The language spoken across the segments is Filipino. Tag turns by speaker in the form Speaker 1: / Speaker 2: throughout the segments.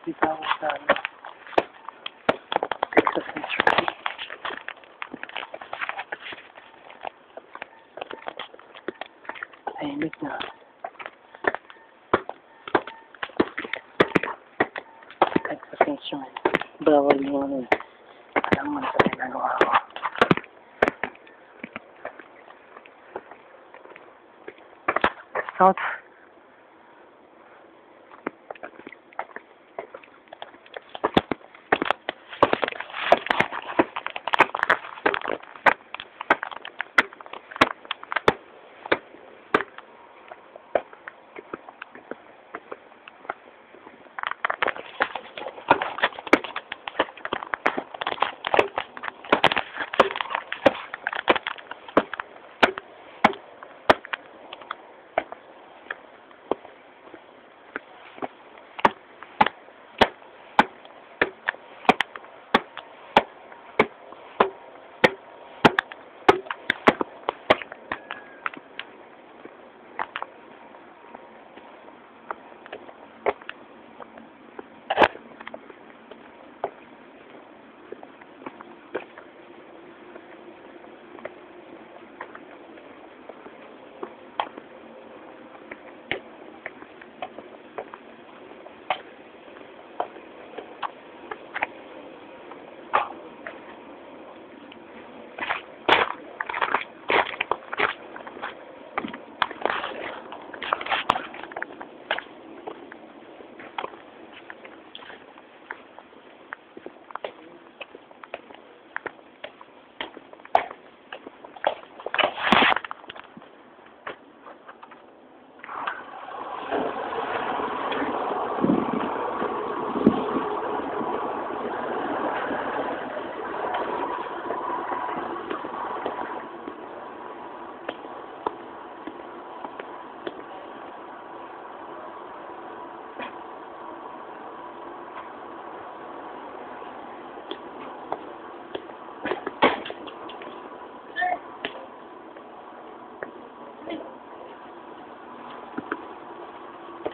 Speaker 1: Dito ako sa Texas Insurance. Tahimik na. Texas Insurance. Bawal yung ano eh. Alam mo sa ginagawa ko. South.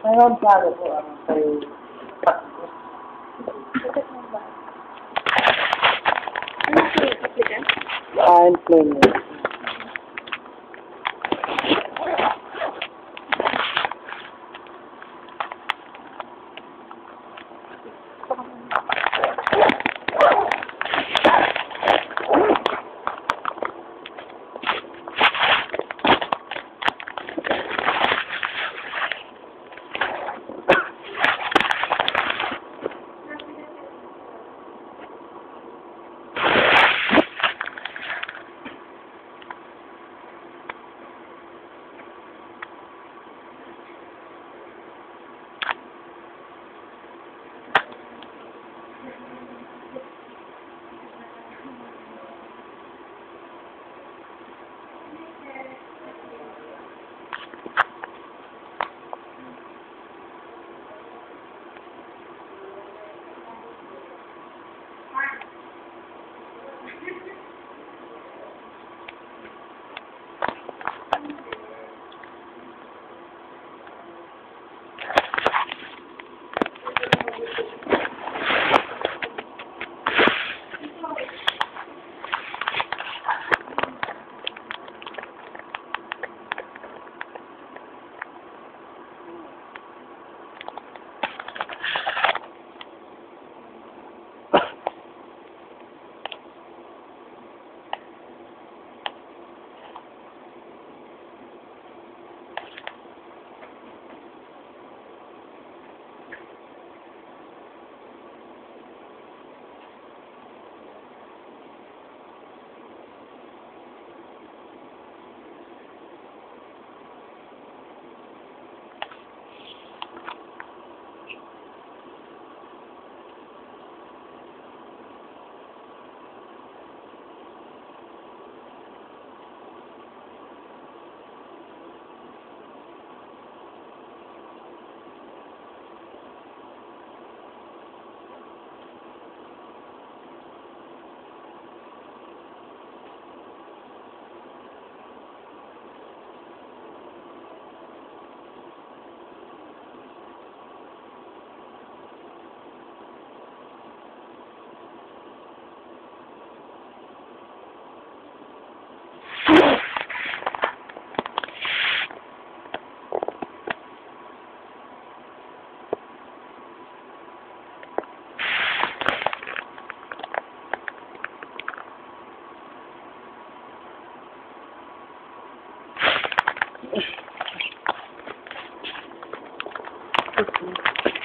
Speaker 1: Mayroon plano po kayo takbo.
Speaker 2: Ano po yung applicant?
Speaker 1: Employment.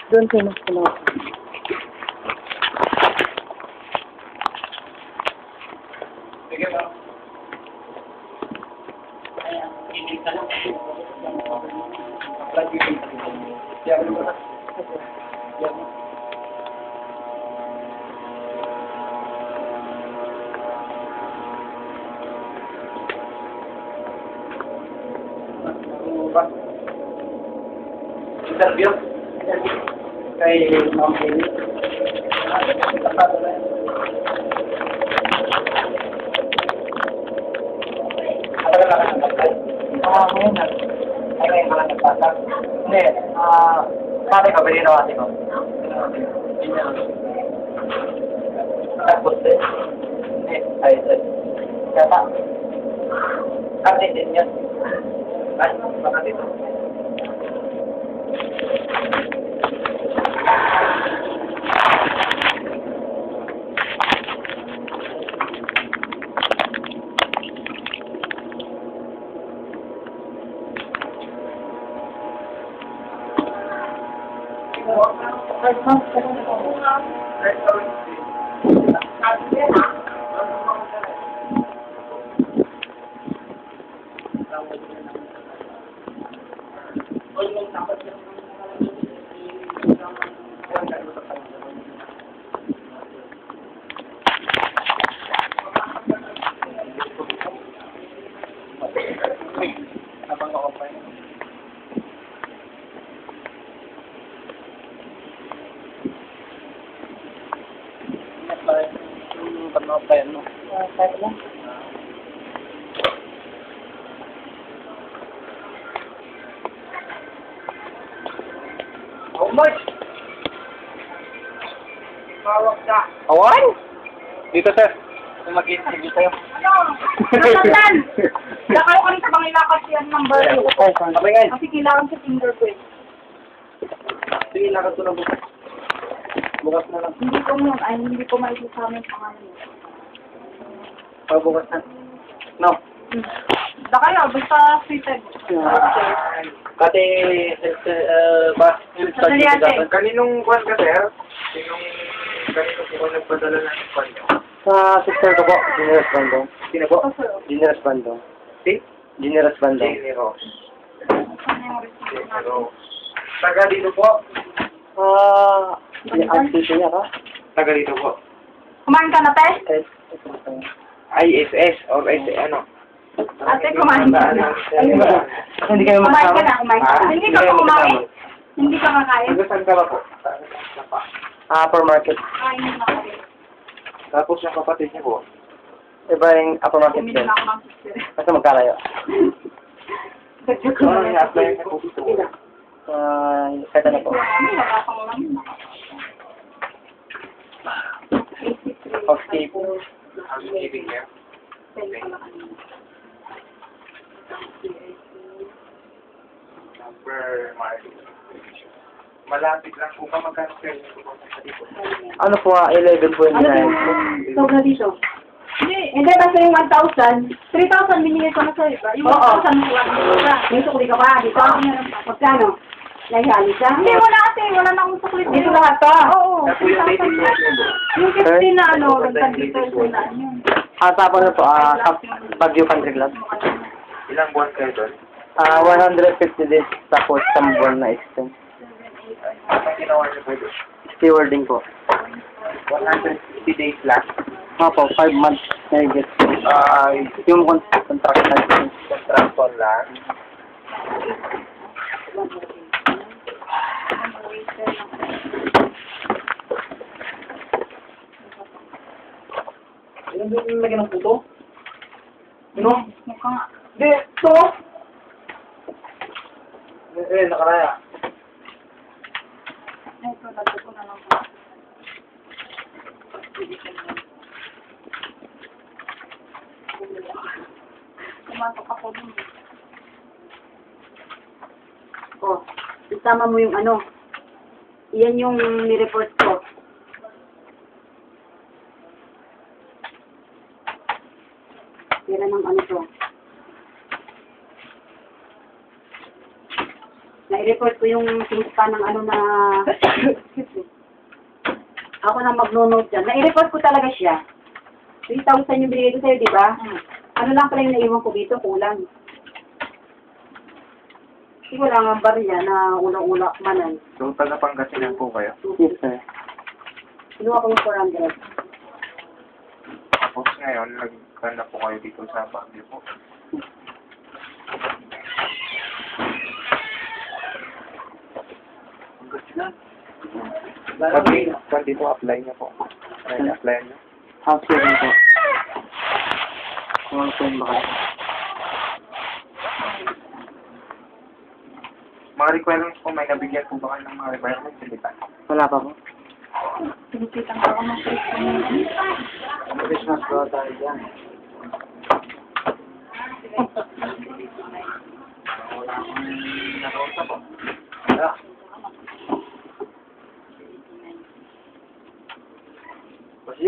Speaker 1: Doon sa mas pala.
Speaker 2: Sige ba? Interview kay Ma'am Amy.
Speaker 1: Ngayon na.
Speaker 2: Ay, ngayon pala nagpasa. Hindi, sabi ka, pwede na ko. Tapos hindi, ayos. Kaya kasi din yan. Ay, baka dito.
Speaker 1: Kahit lang.
Speaker 2: How much? Tawag ka.
Speaker 1: Awan?
Speaker 2: Dito, sir. Mag-interview tayo.
Speaker 3: Nasaan? Lakaw kami sa Bangila kasi ang number.
Speaker 1: Ay, sorry.
Speaker 2: Sabay ngayon.
Speaker 3: Kasi kailangan sa fingerprint.
Speaker 2: Sige, lakad ko na bukas. Bukas na lang.
Speaker 3: Hindi ko maisasama yung pangalan mo.
Speaker 2: Bukas na. No.
Speaker 3: Da kayo, basta seated.
Speaker 2: Kati, ba?
Speaker 3: Sandali ate.
Speaker 2: Kaninong kwan ka, sir? Kaninong ko nagpadala ng kwan niyo?
Speaker 1: Sa sister ko po, Generous Bandong.
Speaker 2: Sino po?
Speaker 1: Generous Bandong.
Speaker 2: Si?
Speaker 1: Generous Bandong.
Speaker 2: Jenny Rose. Jenny Rose. Taga dito po.
Speaker 1: Ang sisi niya ka?
Speaker 2: Taga dito po.
Speaker 3: Kumain ka na, te?
Speaker 2: ISS or ano?
Speaker 3: Ate, kumain ka na.
Speaker 1: Hindi kayo
Speaker 3: Kumain ka
Speaker 1: makasama?
Speaker 3: na, kumain ka na. Hindi ka pa kumain. Hindi ka makain.
Speaker 2: Saan ka ba po?
Speaker 1: Upper market.
Speaker 3: Kain na ako.
Speaker 2: Tapos yung kapatid niya po.
Speaker 1: Iba yung upper market
Speaker 3: Bumili
Speaker 1: din.
Speaker 3: na ako ng sister.
Speaker 1: Kasi magkalayo.
Speaker 3: Dagdag ko
Speaker 2: Ano
Speaker 3: na
Speaker 2: yung apply niya po gusto ko?
Speaker 1: Kaya na po.
Speaker 3: Wala pang lang.
Speaker 1: Housekeeping.
Speaker 2: Housekeeping niya. Number market. Malapit lang po ka magka-sell po sa dito.
Speaker 1: Ano po 11 po yung
Speaker 3: Ano
Speaker 1: nine.
Speaker 3: yung sobra dito? Hindi, basta yung 1,000. 3,000 binigay ko na sa'yo. Yung 1,000 mo ka. May sukli ka ba dito? Magkano? Naghali ka? Hindi, wala ate. Wala na akong sukli. Dito lahat to? Oo.
Speaker 2: Tapos yung
Speaker 3: 3,000
Speaker 2: dating
Speaker 3: na. Yung 15 na ano, dito na yun.
Speaker 1: Tapos na po, Baguio Country Club.
Speaker 2: Ilang buwan kayo doon?
Speaker 1: 150 days tapos isang buwan na extend.
Speaker 2: Ang ginawa niyo po doon?
Speaker 1: Stewarding po.
Speaker 2: 150 days lang.
Speaker 1: Opo, 5 months na higit. Yung contract na.
Speaker 2: Contractor lang.
Speaker 1: Ano ba yung lagyan ng puto? Ano?
Speaker 3: Mukha nga.
Speaker 1: Di, ito! Nakaraya.
Speaker 3: Ito, dagdag ko na lang po. ako dun. Oh, isama mo yung ano. Yan yung ni-report ko. Pera ng ano to. Na-report ko yung pa ng ano na... Ako na mag-note dyan. Na-report ko talaga siya. 3,000 yung binigay ko sa'yo, di ba? Ano lang pala yung naiwan ko dito, kulang. Kasi wala nga barya na ulang-ulak manan.
Speaker 2: So, taga Pangasinan po kayo.
Speaker 1: Yes, sir.
Speaker 3: Kinuha ko yung 400.
Speaker 2: Tapos ngayon, nagkanda po kayo dito sa Baguio po. Pag dito apply niyo po. Apply niyo.
Speaker 1: House living po. Kung ano po yung baka.
Speaker 2: Mga requirements po, may nabigyan po ba kayo ng mga requirements? Hindi pa.
Speaker 1: Wala pa po.
Speaker 3: Pinipitan ko ako ng
Speaker 1: Christmas po tayo dyan.
Speaker 2: Nakausap po.
Speaker 1: Kasi,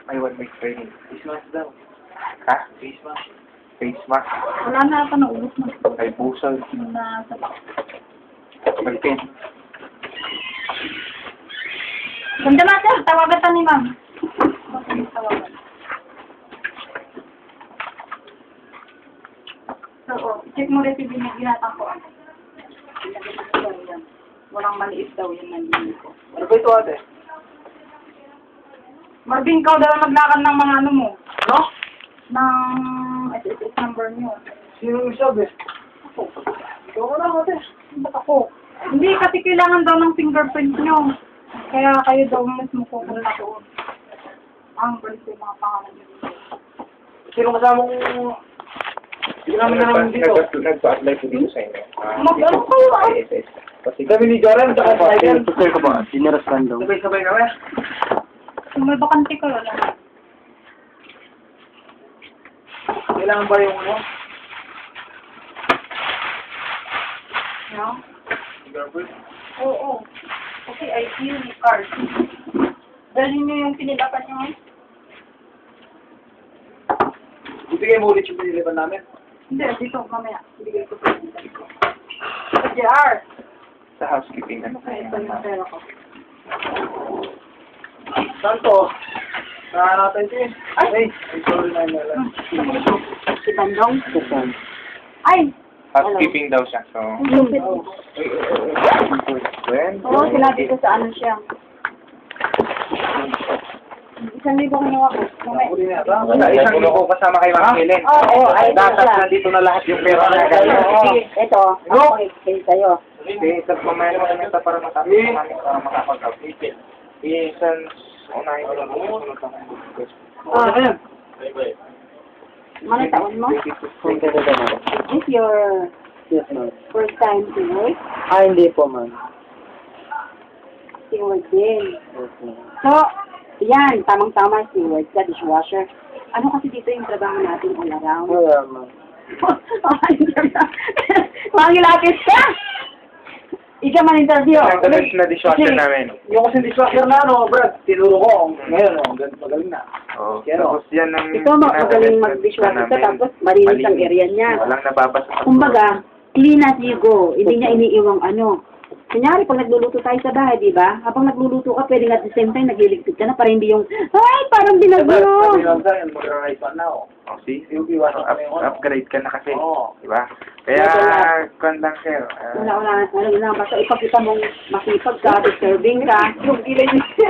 Speaker 2: May 1 week training.
Speaker 1: Christmas daw.
Speaker 2: Ha? Face mask. Face mask.
Speaker 3: Wala na ako na ubos na.
Speaker 2: May pusal.
Speaker 3: Na sa
Speaker 2: May pin.
Speaker 3: Ganda na sir, tawagan ta ni ma'am. Tawagan. So, check mo recipe na ginatang ko. Walang maliit daw yung nandito ko.
Speaker 1: Ano ba ito ate?
Speaker 3: Marvin, ikaw daw naglakad ng mga ano mo. No? Ng SSS number niyo.
Speaker 1: Sino yung sabi?
Speaker 3: Ako.
Speaker 1: Ikaw mo lang ate.
Speaker 3: Ba't ako? Hindi, kasi kailangan daw ng fingerprint niyo. Kaya kayo daw mismo pupunta doon. Ang birth yung mga pangalan niyo.
Speaker 1: Sino kasama kong... Hindi namin namin dito.
Speaker 2: Nagpa-apply po dito sa inyo.
Speaker 3: Mag-ano kayo ah?
Speaker 2: ISS. Kasi
Speaker 1: Kami ni Joran, tsaka sa akin.
Speaker 2: Sir ko ba?
Speaker 1: Generous Random. Sabay-sabay kami.
Speaker 3: Kung may bakante kayo, alam.
Speaker 1: Kailangan ba yung ano?
Speaker 3: No? Oo. Kasi ID yung card. Dalhin niyo yung pinilapan niyo ngayon.
Speaker 1: Ibigay mo ulit yung pinilipan namin.
Speaker 3: Hindi, dito, mamaya. Ibigay ko sa dito. Sa JR.
Speaker 2: sa housekeeping. Ano
Speaker 3: Ay,
Speaker 2: kaya
Speaker 3: ito yung pera ko.
Speaker 1: Santo, nahanatan siya eh. Ay, sorry na yun.
Speaker 3: Si Bandong? Ay!
Speaker 2: Housekeeping daw siya. So, when?
Speaker 3: Oo, sila dito sa ano siya. 1,000 kinuha ko. Mamaya.
Speaker 1: Huli na yata.
Speaker 2: Sa isang luko kasama kay Ma'am Helen.
Speaker 3: Oo, ay,
Speaker 2: Dapat
Speaker 3: siya.
Speaker 2: nandito na lahat yung pera na ganyan.
Speaker 3: Sige, ito. Ako mag-explain sa'yo.
Speaker 2: Okay, sa mamaya naman ito para matapos namin para makapag-update. Isang unahin ko lang kung ano
Speaker 3: Ah, Manong taon mo? Is this your
Speaker 1: Yes, ma'am.
Speaker 3: first time to work?
Speaker 1: Ah, hindi po, ma'am.
Speaker 3: Steward din.
Speaker 1: Yes, ma'am.
Speaker 3: So, yan, tamang-tama steward ka, dishwasher. Ano kasi dito yung trabaho natin all around?
Speaker 1: Wala, ma'am.
Speaker 3: Mangilapit ka! Ikaw man interview.
Speaker 2: Ang the best na dishwasher namin.
Speaker 1: Yung kasi dishwasher na, ano, Brad, tinuro ko. Ngayon, magaling na.
Speaker 2: Oo.
Speaker 1: Kaya,
Speaker 2: Tapos yan ang...
Speaker 3: Ito, magaling mag-dishwasher ka, tapos malinis ang area niya.
Speaker 2: Walang nababasa sa
Speaker 3: Kumbaga, clean as you go. Hindi niya iniiwang ano. Kunyari, pag nagluluto tayo sa bahay, di ba? Habang nagluluto ka, pwedeng at the same time, nagliligpit ka na para hindi yung, ay, parang binagulo.
Speaker 1: Mag-rise pa na, oh.
Speaker 2: Oh, see?
Speaker 1: Up-
Speaker 2: Upgrade ka na kasi.
Speaker 1: Oo.
Speaker 2: Diba? Kaya, kung lang sir.
Speaker 3: Wala. Basta ipakita mong masipag ka, deserving ka. Yung kilay niya.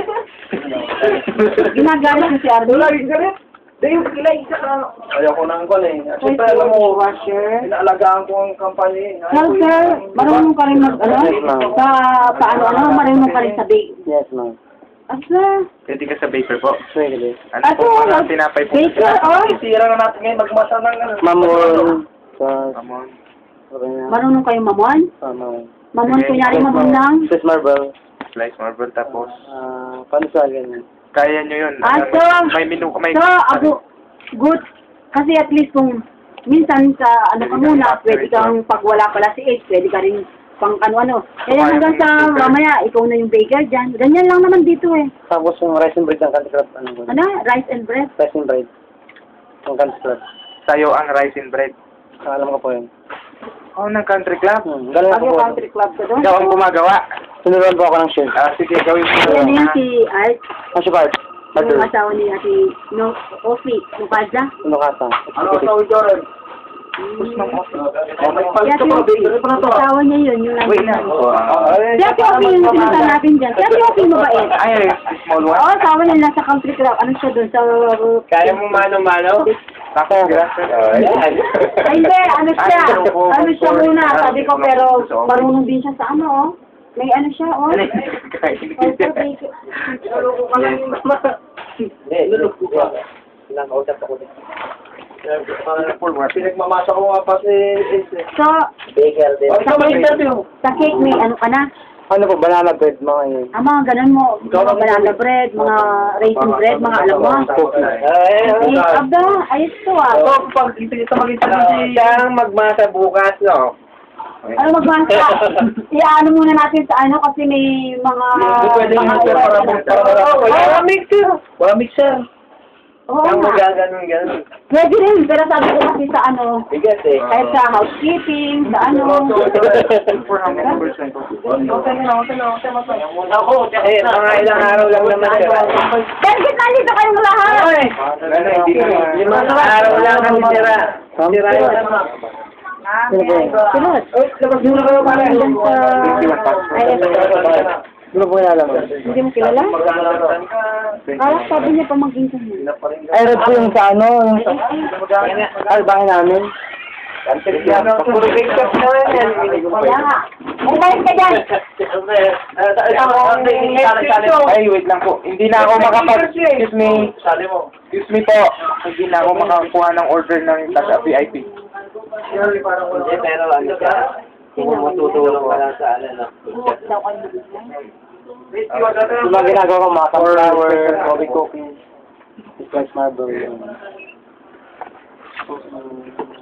Speaker 3: Ginagalit niya si Arby.
Speaker 1: Wala, yung ganit. Dahil yung kilay, ayaw ko nang kon eh. Siyempre, alam mo,
Speaker 3: Washer.
Speaker 1: inaalagaan ko ang kampanya eh.
Speaker 3: Well, sir, marunong ka rin mag, sa paano, marunong ka rin sa bake.
Speaker 1: Yes, ma'am.
Speaker 3: Asa?
Speaker 2: Pwede ka sa baker po.
Speaker 1: Pwede.
Speaker 2: Ano po mga tinapay po?
Speaker 3: Baker, oh.
Speaker 1: Isira na natin ngayon, magmasa ng ano.
Speaker 4: Mamon.
Speaker 2: Amon.
Speaker 3: Marunong kayong mamon? Mamon, kunyari mamon lang.
Speaker 4: Swiss marble.
Speaker 2: Slice marble tapos.
Speaker 4: Paano sa ganyan?
Speaker 2: Kaya nyo yun.
Speaker 3: So,
Speaker 2: May menu. May
Speaker 3: so, good. Kasi at least kung minsan sa ano ka muna, pwede kang pag wala pala si Ace, pwede ka rin pang ano-ano. Kaya hanggang sa mamaya, ikaw na yung baker dyan. Ganyan lang naman dito eh.
Speaker 4: Tapos yung rice and bread ng country club.
Speaker 3: Ano? Rice and bread?
Speaker 4: Rice and bread. Ng country club.
Speaker 2: Sa'yo ang rice and bread.
Speaker 4: Alam ko po yun.
Speaker 2: Oh, ng country club?
Speaker 4: Galing
Speaker 3: Pag
Speaker 4: ko
Speaker 3: yung
Speaker 4: po.
Speaker 3: country club ka doon?
Speaker 2: Ikaw ang gumagawa.
Speaker 4: Sinuruan po ako ng shirt.
Speaker 2: Sige, gawin mo.
Speaker 3: Yan na yan si Art.
Speaker 4: Ang si Bart.
Speaker 3: Yung asawa ni Ate no, Ofi, Nukaza.
Speaker 4: Ano kasa?
Speaker 2: Joran?
Speaker 3: Kaya asawa niya yun, yung
Speaker 2: Wait na.
Speaker 3: Kaya si Ofi yung sinunta natin dyan. Kaya si Ofi mabait.
Speaker 2: Ay, small one.
Speaker 3: Oo, asawa niya nasa country club. Ano siya doon? Sa...
Speaker 2: Kaya mo mano-mano? Ako,
Speaker 3: Ay, hindi. Ano siya? Ano siya muna? Sabi ko, pero marunong din siya sa ano, oh. May ano siya, oh.
Speaker 4: Nakausap ako din.
Speaker 2: Pinagmamasa ko nga pa si Ace.
Speaker 3: So,
Speaker 4: Baker din.
Speaker 3: sa cake may ano ka na?
Speaker 4: Ano po, banana bread, mga yun.
Speaker 3: Ang mga ganun mo, mga banana bread, mga raisin bread, mga alam mo. Eh, abda, ayos to ah.
Speaker 2: Pag siyang magmasa bukas, no?
Speaker 3: Ano magbasa? Iyaano muna natin sa ano kasi may mga...
Speaker 2: Wala mixer. Wala mixer.
Speaker 3: Oo
Speaker 2: Yung
Speaker 3: nga.
Speaker 2: ganun.
Speaker 3: Pwede rin, pero sabi ko kasi sa ano,
Speaker 2: Bigat eh.
Speaker 3: kahit sa housekeeping, sa ano.
Speaker 2: Ako, mga ilang araw lang naman siya.
Speaker 3: Dahil nandito kayong lahat.
Speaker 2: Limang araw lang kami sira. Sira yun.
Speaker 3: Sunod.
Speaker 2: Labas muna kayo pala.
Speaker 3: Hanggang sa IS.
Speaker 4: Ano po kinalaman?
Speaker 3: Hindi mo kilala? Parang sabi niya pamangkin ka niya.
Speaker 4: Ay, red po yung sa ano, yung sa... Ay, bahay namin.
Speaker 2: Puro big shop na yan.
Speaker 3: Kaya nga. Ay, balik ka dyan.
Speaker 2: Ay, wait lang po. Hindi na ako excuse me. Excuse me po. Hindi na ako makakuha ng order ng Tasha VIP.
Speaker 4: Pero ano ka? Kung matutulong ka lang sa ano,
Speaker 3: Buhok daw kayo bigla.
Speaker 4: yung mga ginagawa ko, mga flour, coffee cookies, spice marble,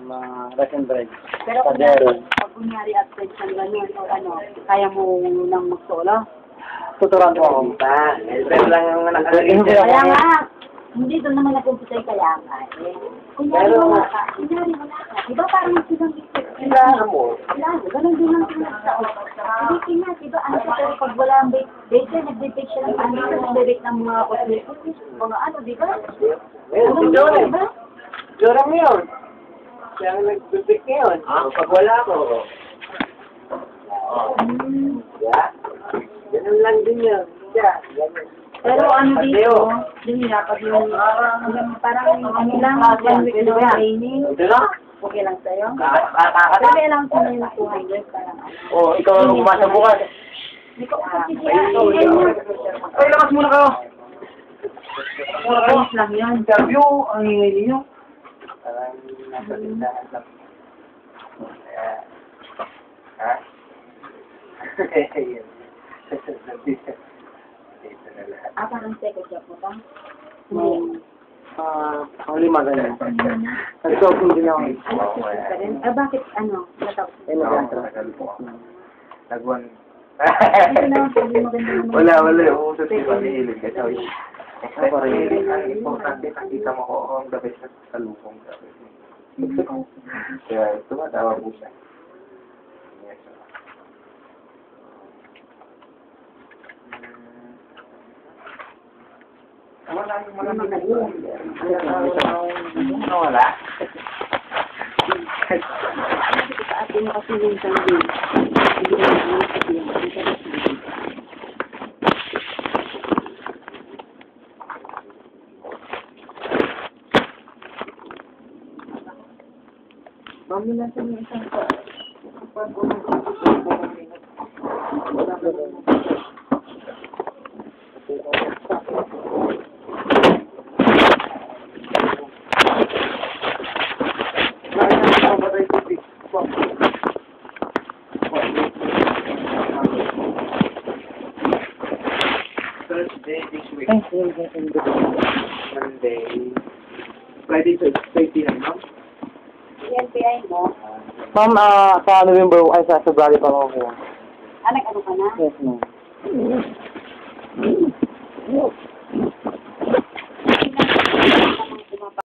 Speaker 4: mga rice and bread.
Speaker 3: Pero kung pag kunyari absent ng ganyan o ano, kaya mo nang mag-solo?
Speaker 4: Tuturuan po ako.
Speaker 2: Pero lang yung nakalagay.
Speaker 3: Kaya nga, hindi doon naman nag-umpisa yung kaya nga. Kunyari wala ka. Diba parang silang
Speaker 2: Kailangan mo.
Speaker 3: ganun din ang pinagsaon. Hindi nga, diba, ano siya, pero pag wala ang baker, nag-bake siya ng ano, nag-bake ng mga cosmetics, mga ano, diba? Ano diba?
Speaker 2: Joram yun. Siya ang nag-bibig ngayon. Pag wala ko. Ganun lang din yun.
Speaker 3: Pero ano dito, din nga, pag yung, parang ano lang, 1 week na training, okay lang sa'yo? Pero may lang sa yung 200, parang ano.
Speaker 2: Oh, ikaw ang umasa bukas.
Speaker 3: Hindi ko kasi siya,
Speaker 2: Ay, lakas muna kayo.
Speaker 3: ayos lang yan.
Speaker 2: Interview, ang hingay ninyo. Ha?
Speaker 3: Parang second job mo ba? Hindi.
Speaker 4: Ang lima ganyan. Nag-shopping din ako.
Speaker 3: Pa rin? Bakit ano? Natapos mo?
Speaker 4: Ay, mag-antro.
Speaker 2: Nagwan.
Speaker 3: Hindi naman pwede maganda naman.
Speaker 2: Wala. Uusap si Pamihilig ka. Ang importante, nakita mo ko ang the best sa lupong. Kaya tumatawa po siya. Yes. Wala.
Speaker 3: Sa atin mo kasi yung sanggol. Hindi na naman kasi yung Pamilasan yung isang pa.
Speaker 2: Thursday this week. Monday. Friday, 29, no?
Speaker 3: NPI mo.
Speaker 4: Ma'am, sa November, ay sa February pa ako.
Speaker 3: Nag-ano ka na?
Speaker 4: Yes, ma'am.